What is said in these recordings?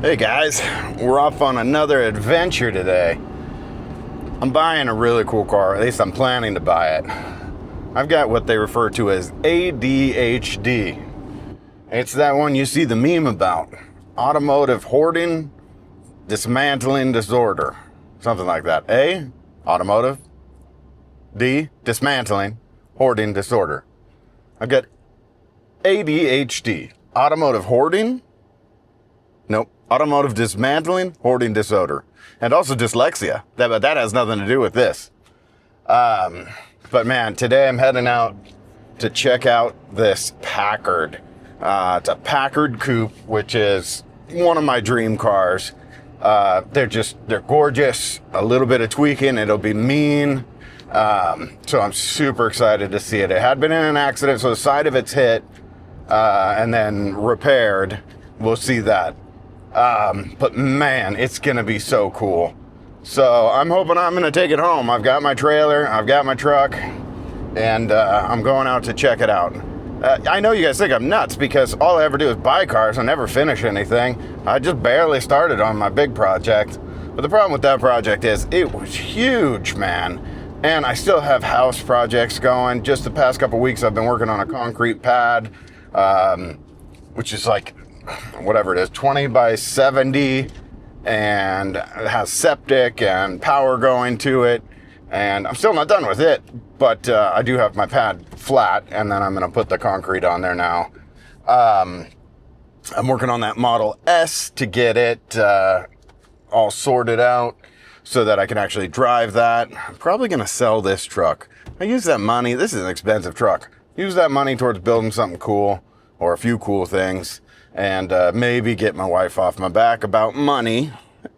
Hey guys, we're off on another adventure today. I'm buying a really cool car, at least I'm planning to buy it. I've got what they refer to as ADHD. It's that one you see the meme about. Automotive hoarding, dismantling disorder. Something like that. A, automotive. D, dismantling, hoarding disorder. I've got ADHD. Automotive hoarding? Nope. Automotive dismantling, hoarding disorder. And also dyslexia. But that has nothing to do with this. But man, today I'm heading out to check out this Packard. It's a Packard Coupe, which is one of my dream cars. They're gorgeous. A little bit of tweaking, it'll be mean. So I'm super excited to see it. It had been in an accident, so the side of it's hit, and then repaired. We'll see that. But man, it's gonna be so cool. So I'm hoping I'm gonna take it home. I've got my trailer, I've got my truck, and I'm going out to check it out. I know you guys think I'm nuts because all I ever do is buy cars. I never finish anything. I just barely started on my big project. But the problem with that project is it was huge, man. And I still have house projects going. Just the past couple weeks I've been working on a concrete pad, which is like, whatever it is, 20 by 70, and it has septic and power going to it. And I'm still not done with it, but I do have my pad flat, and then I'm going to put the concrete on there now. I'm working on that Model S to get it all sorted out so that I can actually drive that. I'm probably going to sell this truck. I use that money. This is an expensive truck. Use that money towards building something cool or a few cool things, and maybe get my wife off my back about money.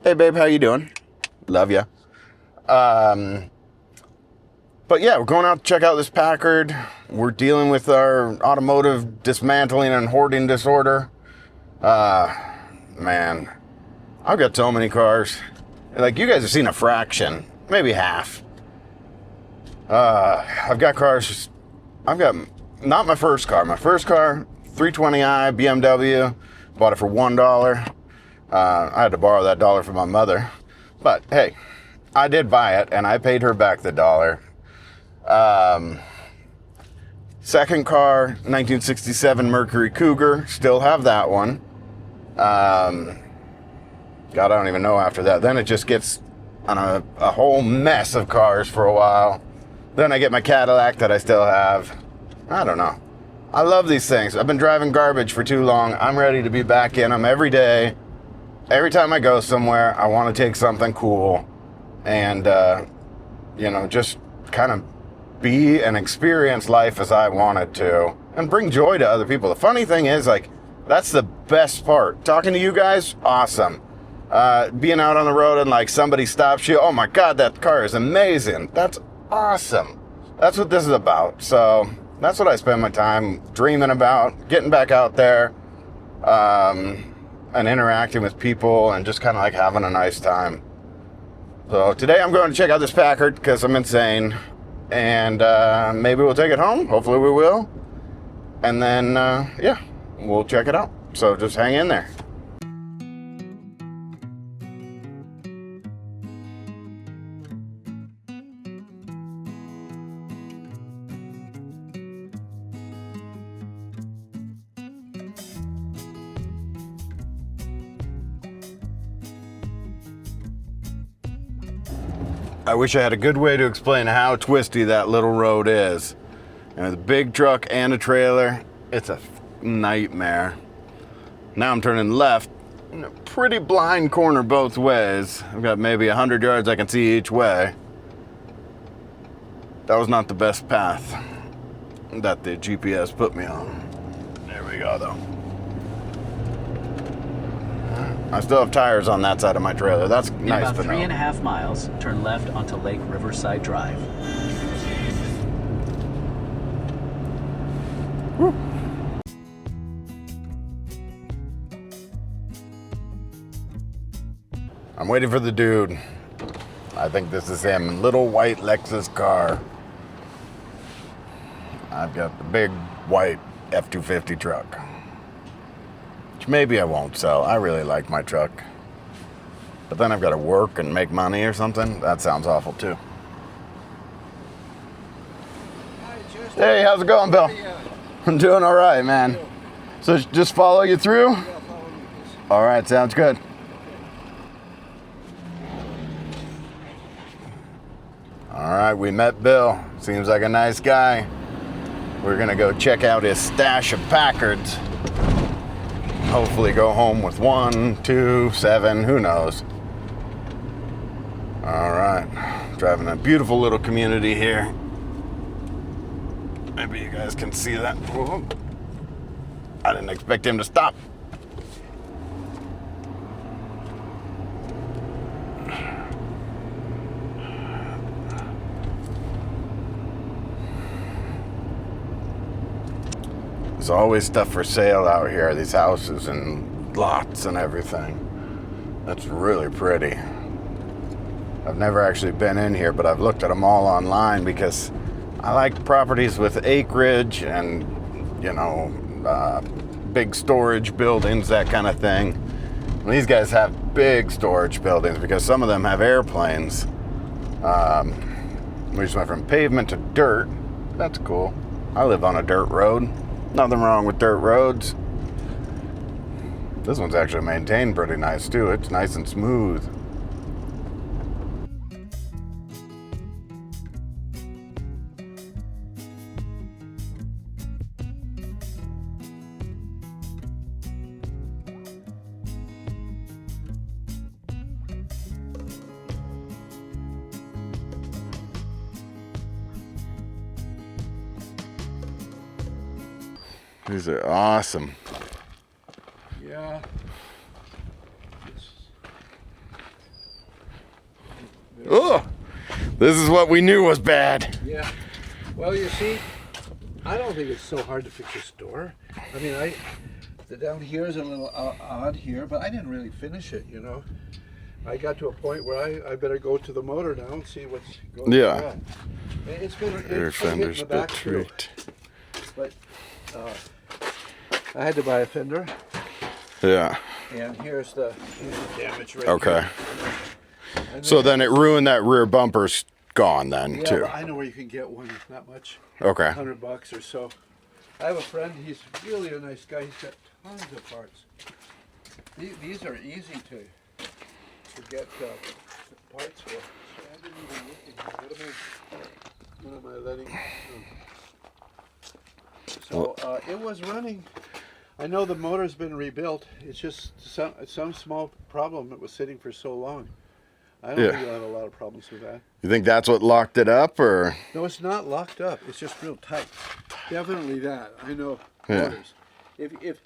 Hey babe, how you doing? Love ya. But yeah, we're going out to check out this Packard. We're dealing with our automotive dismantling and hoarding disorder. Man, I've got so many cars. Like, you guys have seen a fraction, maybe half. I've got cars. I've got, not my first car. My first car, 320i BMW. Bought it for $1. I had to borrow that dollar from my mother. But hey, I did buy it, and I paid her back the $1. Second car, 1967 Mercury Cougar. Still have that one. God, I don't even know after that. Then it just gets on a whole mess of cars for a while. Then I get my Cadillac that I still have. I don't know. I love these things. I've been driving garbage for too long. I'm ready to be back in them every day. Every time I go somewhere, I want to take something cool and, just kind of be and experience life as I wanted to and bring joy to other people. The funny thing is, like, that's the best part. Talking to you guys, awesome. Being out on the road and like somebody stops you, oh my God, that car is amazing. That's awesome. That's what this is about. So that's what I spend my time dreaming about, getting back out there, and interacting with people and just kind of like having a nice time. So today I'm going to check out this Packard because I'm insane, and maybe we'll take it home. Hopefully we will. And then, we'll check it out. So just hang in there. I wish I had a good way to explain how twisty that little road is. And with a big truck and a trailer, it's a nightmare. Now I'm turning left in a pretty blind corner both ways. I've got maybe 100 yards I can see each way. That was not the best path that the GPS put me on. There we go though. I still have tires on that side of my trailer. That's nice to know. In about 3.5 miles, turn left onto Lake Riverside Drive. Whew. I'm waiting for the dude. I think this is him. Little white Lexus car. I've got the big white F-250 truck. which maybe I won't sell. I really like my truck. But then I've got to work and make money or something. That sounds awful too. Hey, how's it going, Bill? I'm doing all right, man. So just follow you through? All right, sounds good. All right, we met Bill. Seems like a nice guy. We're gonna go check out his stash of Packards. Hopefully go home with 1, 2, 7, who knows. All right, driving a beautiful little community here. Maybe you guys can see that. Whoa. I didn't expect him to stop. There's always stuff for sale out here, these houses and lots and everything. That's really pretty. I've never actually been in here, but I've looked at them all online because I like properties with acreage and, you know, big storage buildings, that kind of thing. And these guys have big storage buildings because some of them have airplanes. We just went from pavement to dirt. That's cool. I live on a dirt road. Nothing wrong with dirt roads. This one's actually maintained pretty nice too. It's nice and smooth. These are awesome. Yeah. Oh, this is what we knew was bad. Yeah. Well, you see, I don't think it's so hard to fix this door. I mean, the down here is a little odd here, but I didn't really finish it, you know. I got to a point where I better go to the motor now and see what's going on. Yeah. It's going to Rear fender's bit tweaked. But I had to buy a fender. Yeah. And here's the damage right Okay. here. So then it ruined that rear bumper's gone then Yeah, too. but I know where you can get one. It's not much. Okay. $100 or so. I have a friend. He's really a nice guy. He's got tons of parts. These are easy to get parts for. I didn't even look at them. What am I letting? So it was running. I know the motor's been rebuilt. It's just some small problem. It was sitting for so long. I don't think you'll have a lot of problems with that. You think that's what locked it up, or? No, it's not locked up. It's just real tight. Definitely that. I know Yeah. motors. If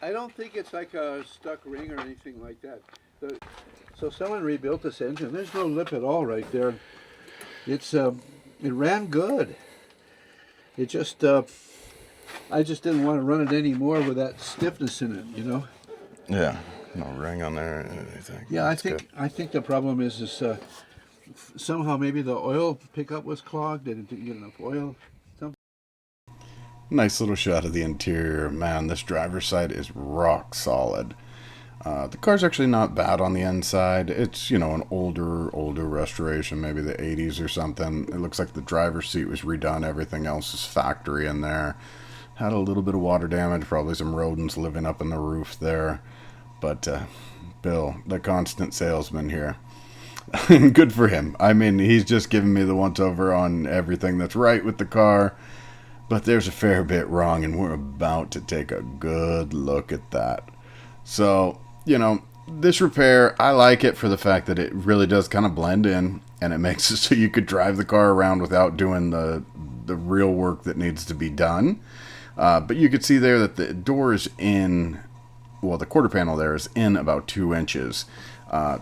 I don't think it's like a stuck ring or anything like that. So someone rebuilt this engine. There's no lip at all right there. It's it ran good. It just I just didn't want to run it anymore with that stiffness in it, you know. Yeah. No ring on there or anything. Yeah, That's good. I think the problem is somehow maybe the oil pickup was clogged. They didn't get enough oil. Nice little shot of the interior. Man, this driver's side is rock solid. The car's actually not bad on the inside. It's, you know, an older restoration, maybe the 80s or something. It looks like the driver's seat was redone. Everything else is factory in there. Had a little bit of water damage, probably some rodents living up in the roof there. But Bill, the constant salesman here, good for him. I mean, he's just giving me the once-over on everything that's right with the car. But there's a fair bit wrong, and we're about to take a good look at that. So, you know, this repair, I like it for the fact that it really does kind of blend in, and it makes it so you could drive the car around without doing the real work that needs to be done. But you could see there that the door is in, well, the quarter panel there is in about 2 inches.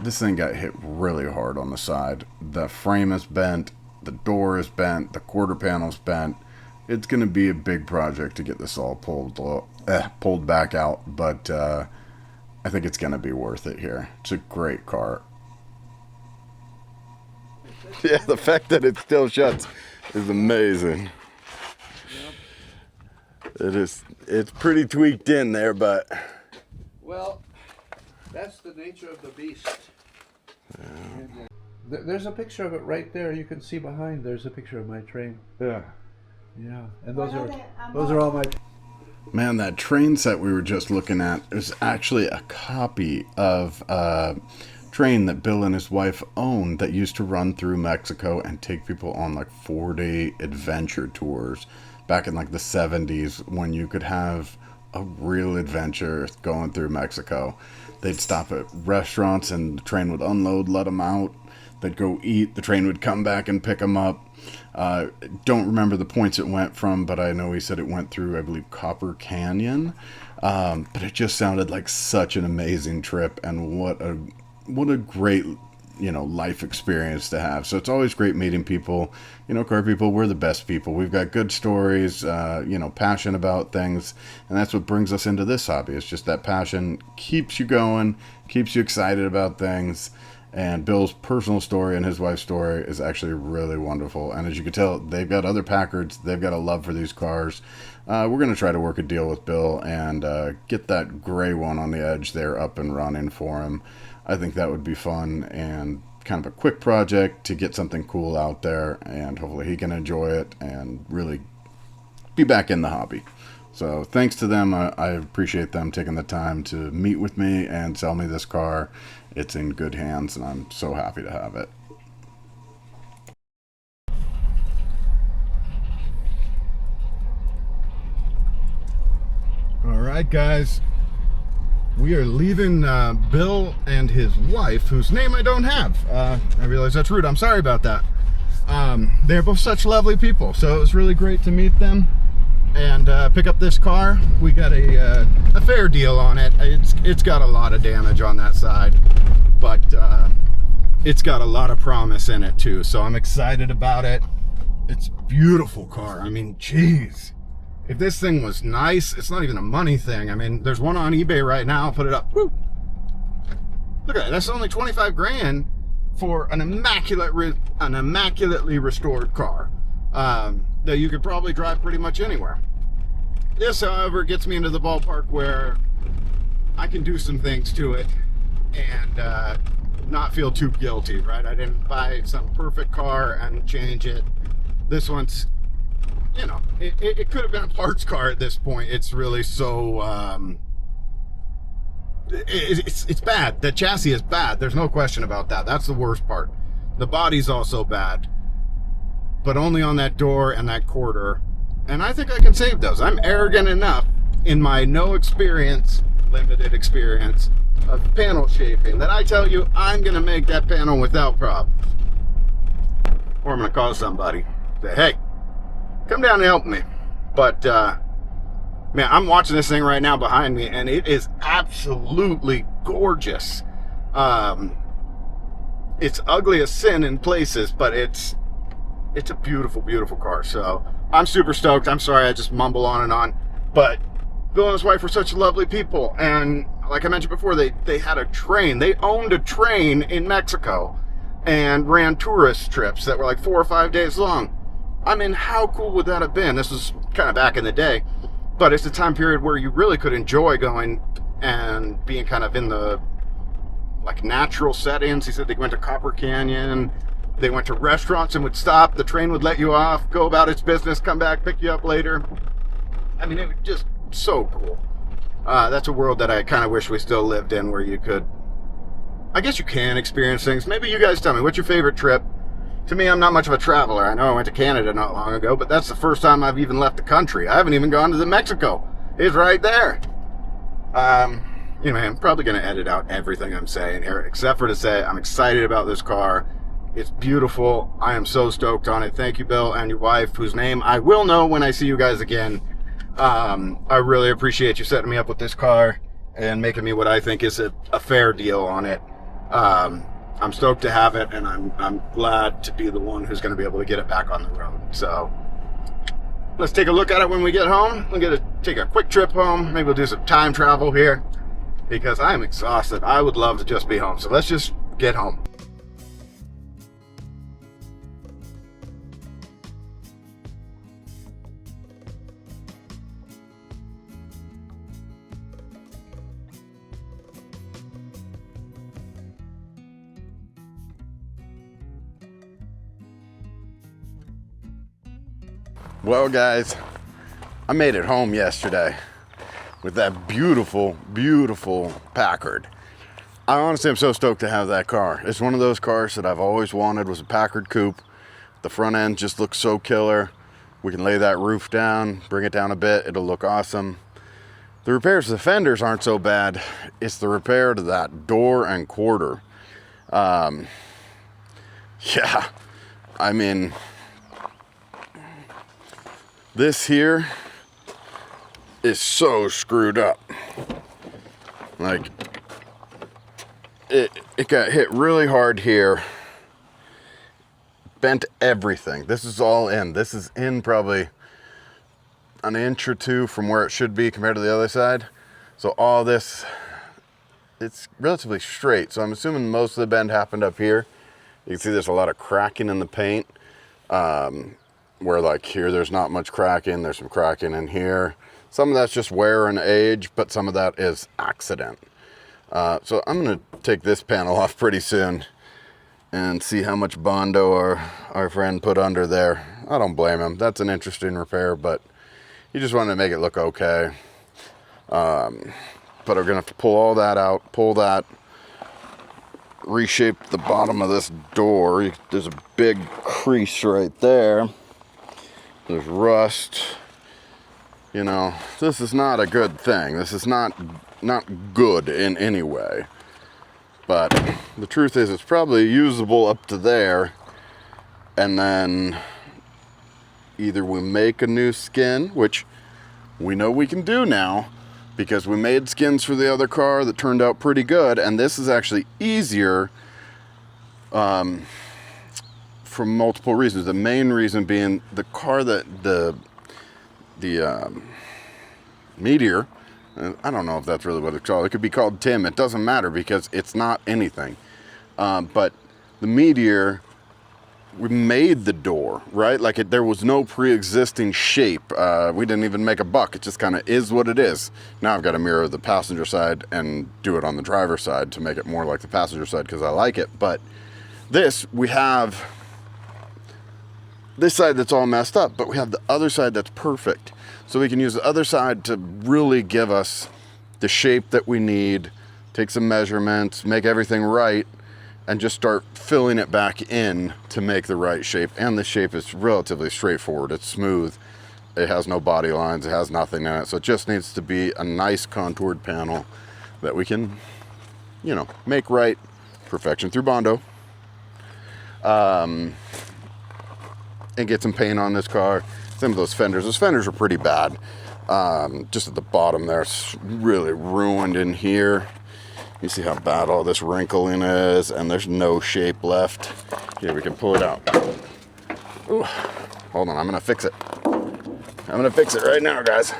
This thing got hit really hard on the side. The frame is bent, the door is bent, the quarter panel's bent. It's going to be a big project to get this all pulled back out, but I think it's going to be worth it here. It's a great car. Yeah, the fact that it still shuts is amazing. It is. It's pretty tweaked in there, but Well, that's the nature of the beast. And, there's a picture of it right there. You can see behind. There's a picture of my train. Yeah. Yeah, and those are all my. Man, that train set we were just looking at is actually a copy of a train that Bill and his wife owned that used to run through Mexico and take people on like 4-day adventure tours back in like the 70s, when you could have a real adventure going through Mexico. They'd stop at restaurants and the train would unload, let them out. They'd go eat. The train would come back and pick them up. Don't remember the points it went from, but I know he said it went through, I believe, Copper Canyon. But it just sounded like such an amazing trip, and what a great, life experience to have. So it's always great meeting people. Car people, we're the best people. We've got good stories, passion about things, and that's what brings us into this hobby. It's just that passion keeps you going, keeps you excited about things. And Bill's personal story and his wife's story is actually really wonderful. And as you can tell, they've got other Packards. They've got a love for these cars. We're going to try to work a deal with Bill and get that gray one on the edge there up and running for him. I think that would be fun and kind of a quick project to get something cool out there. And hopefully he can enjoy it and really be back in the hobby. So thanks to them. I appreciate them taking the time to meet with me and sell me this car. It's in good hands, and I'm so happy to have it. All right, guys. We are leaving Bill and his wife, whose name I don't have. I realize that's rude. I'm sorry about that. They're both such lovely people, so it was really great to meet them and pick up this car. We got a fair deal on it. It's got a lot of damage on that side, but it's got a lot of promise in it too, so I'm excited about it. It's a beautiful car. I mean, geez, if this thing was nice, it's not even a money thing. I mean, there's one on eBay right now. I'll put it up. Woo. Look at that. That's only 25 grand for an immaculately restored car that you could probably drive pretty much anywhere. This, however, gets me into the ballpark where I can do some things to it and not feel too guilty, right? I didn't buy some perfect car and change it. This one's, it could have been a parts car at this point. It's really so, it's bad. The chassis is bad. There's no question about that. That's the worst part. The body's also bad, but only on that door and that quarter. And I think I can save those. I'm arrogant enough in my limited experience of panel shaping that I tell you I'm going to make that panel without problems. Or I'm going to call somebody, say, hey, come down and help me. But, man, I'm watching this thing right now behind me, and it is absolutely gorgeous. It's ugly as sin in places, but it's a beautiful, beautiful car. So I'm super stoked. I'm sorry I just mumble on and on, but Bill and his wife were such lovely people. And like I mentioned before, they had a train. They owned a train in Mexico and ran tourist trips that were like 4 or 5 days long. I mean, how cool would that have been? This was kind of back in the day, but it's a time period where you really could enjoy going and being kind of in the like natural settings. He said they went to Copper Canyon. They went to restaurants and would stop. The train would let you off, go about its business, come back, pick you up later. I mean, it was just so cool. That's a world that I kind of wish we still lived in, where you could, I guess you can experience things. Maybe you guys tell me, what's your favorite trip? To me, I'm not much of a traveler. I know I went to Canada not long ago, but that's the first time I've even left the country. I haven't even gone to Mexico. It's right there. I'm probably going to edit out everything I'm saying here, except for to say I'm excited about this car. It's beautiful. I am so stoked on it. Thank you, Bill, and your wife, whose name I will know when I see you guys again. I really appreciate you setting me up with this car and making me what I think is a fair deal on it. I'm stoked to have it, and I'm glad to be the one who's going to be able to get it back on the road. So let's take a look at it when we get home. We're going to take a quick trip home. Maybe we'll do some time travel here because I'm exhausted. I would love to just be home. So let's just get home. Well, guys, I made it home yesterday with that beautiful, beautiful Packard. I honestly am so stoked to have that car. It's one of those cars that I've always wanted, was a Packard Coupe. The front end just looks so killer. We can lay that roof down, bring it down a bit, it'll look awesome. The repairs to the fenders aren't so bad. It's the repair to that door and quarter. Yeah, I mean, this here is so screwed up. Like, it got hit really hard here. Bent everything. This is all in. This is in probably an inch or two from where it should be compared to the other side. So all this, it's relatively straight. So I'm assuming most of the bend happened up here. You can see there's a lot of cracking in the paint. Where like here, there's not much cracking. There's some cracking in here. Some of that's just wear and age, but some of that is accident. So I'm gonna take this panel off pretty soon and see how much Bondo our friend put under there. I don't blame him. That's an interesting repair, but he just wanted to make it look okay. But we're gonna have to pull all that out, pull that, reshape the bottom of this door. There's a big crease right there. There's rust. You know, this is not a good thing. This is not good in any way. But the truth is, it's probably usable up to there, and then either we make a new skin, which we know we can do now because we made skins for the other car that turned out pretty good, and this is actually easier for multiple reasons. The main reason being the car that the Meteor, I don't know if that's really what it's called. It could be called Tim. It doesn't matter because it's not anything. But the Meteor, we made the door, right? Like there was no pre-existing shape. We didn't even make a buck. It just kind of is what it is. Now I've got to mirror the passenger side and do it on the driver's side to make it more like the passenger side because I like it. But this, we have this side that's all messed up, but we have the other side that's perfect. So we can use the other side to really give us the shape that we need, take some measurements, make everything right, and just start filling it back in to make the right shape. And the shape is relatively straightforward. It's smooth. It has no body lines. It has nothing in it. So it just needs to be a nice contoured panel that we can, you know, make right. Perfection through Bondo. And get some paint on this car. Some of those fenders. Those fenders are pretty bad. Just at the bottom there, it's really ruined in here. You see how bad all this wrinkling is, and there's no shape left. Here, we can pull it out. Ooh, hold on, I'm gonna fix it. I'm gonna fix it right now, guys.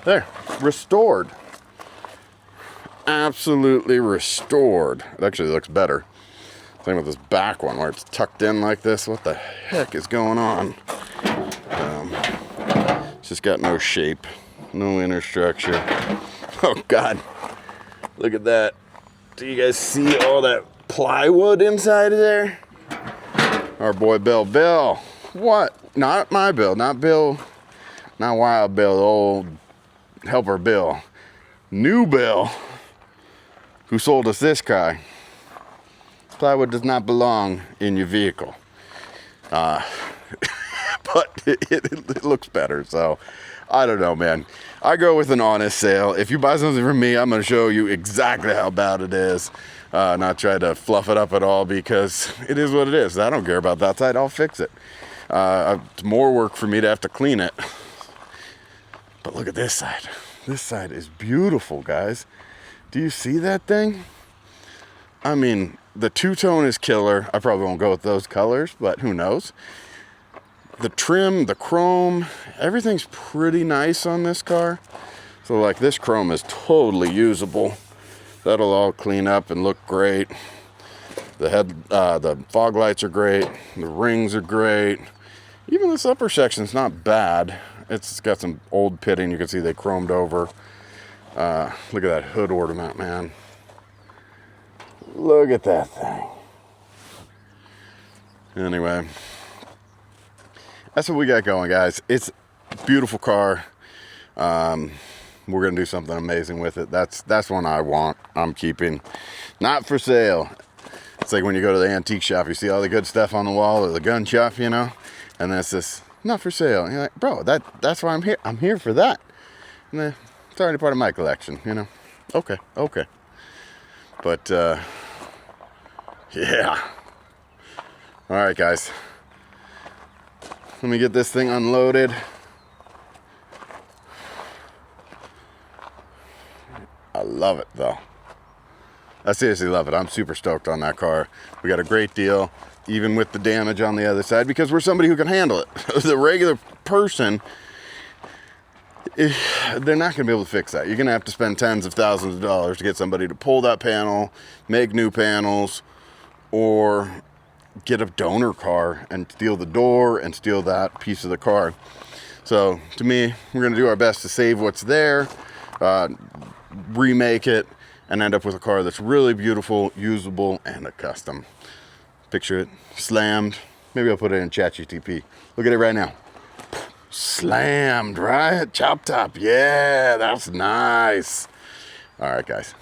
There, restored. Absolutely restored. It actually looks better. Same with this back one where it's tucked in like this. What the heck is going on? It's just got no shape, no inner structure. Oh God, look at that. Do you guys see all that plywood inside of there? Our boy Bill. What? Not my Bill, not Bill, not Wild Bill, the old helper Bill. New Bill, who sold us this guy. Plywood does not belong in your vehicle. But it looks better, so I don't know, man. I go with an honest sale. If you buy something from me, I'm going to show you exactly how bad it is. Not try to fluff it up at all because it is what it is. I don't care about that side. I'll fix it. It's more work for me to have to clean it. But look at this side. This side is beautiful, guys. Do you see that thing? I mean, the two-tone is killer. I probably won't go with those colors, but who knows? The trim, the chrome, everything's pretty nice on this car. So like this chrome is totally usable. That'll all clean up and look great. The fog lights are great. The rings are great. Even this upper section's not bad. It's got some old pitting. You can see they chromed over. Look at that hood ornament, man. Look at that thing. Anyway, that's what we got going, guys. It's a beautiful car. We're gonna do something amazing with it. That's one I want. I'm keeping. Not for sale. It's like when you go to the antique shop, you see all the good stuff on the wall, or the gun shop, you know, and that's this not for sale. And you're like, bro, that's why I'm here. I'm here for that. And it's already part of my collection, you know. Okay. But yeah. All right, guys. Let me get this thing unloaded. I love it, though. I seriously love it. I'm super stoked on that car. We got a great deal, even with the damage on the other side, because we're somebody who can handle it. The regular person, they're not going to be able to fix that. You're going to have to spend tens of thousands of dollars to get somebody to pull that panel, make new panels, or get a donor car and steal the door and steal that piece of the car. So, to me, we're going to do our best to save what's there, remake it, and end up with a car that's really beautiful, usable, and a custom. Picture it, slammed. Maybe I'll put it in ChatGPT. Look at it right now. Slammed, right? Chop top. Yeah, that's nice. All right, guys.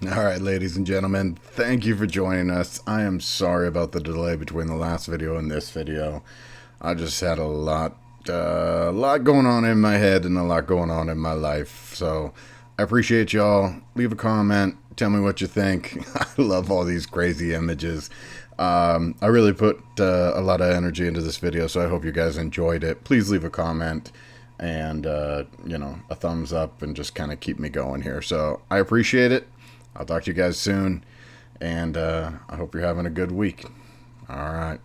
All right, ladies and gentlemen, thank you for joining us. I am sorry about the delay between the last video and this video. I just had a lot going on in my head and a lot going on in my life. So I appreciate y'all. Leave a comment. Tell me what you think. I love all these crazy images. I really put a lot of energy into this video, so I hope you guys enjoyed it. Please leave a comment and, you know, a thumbs up and just kind of keep me going here. So I appreciate it. I'll talk to you guys soon, and I hope you're having a good week. All right.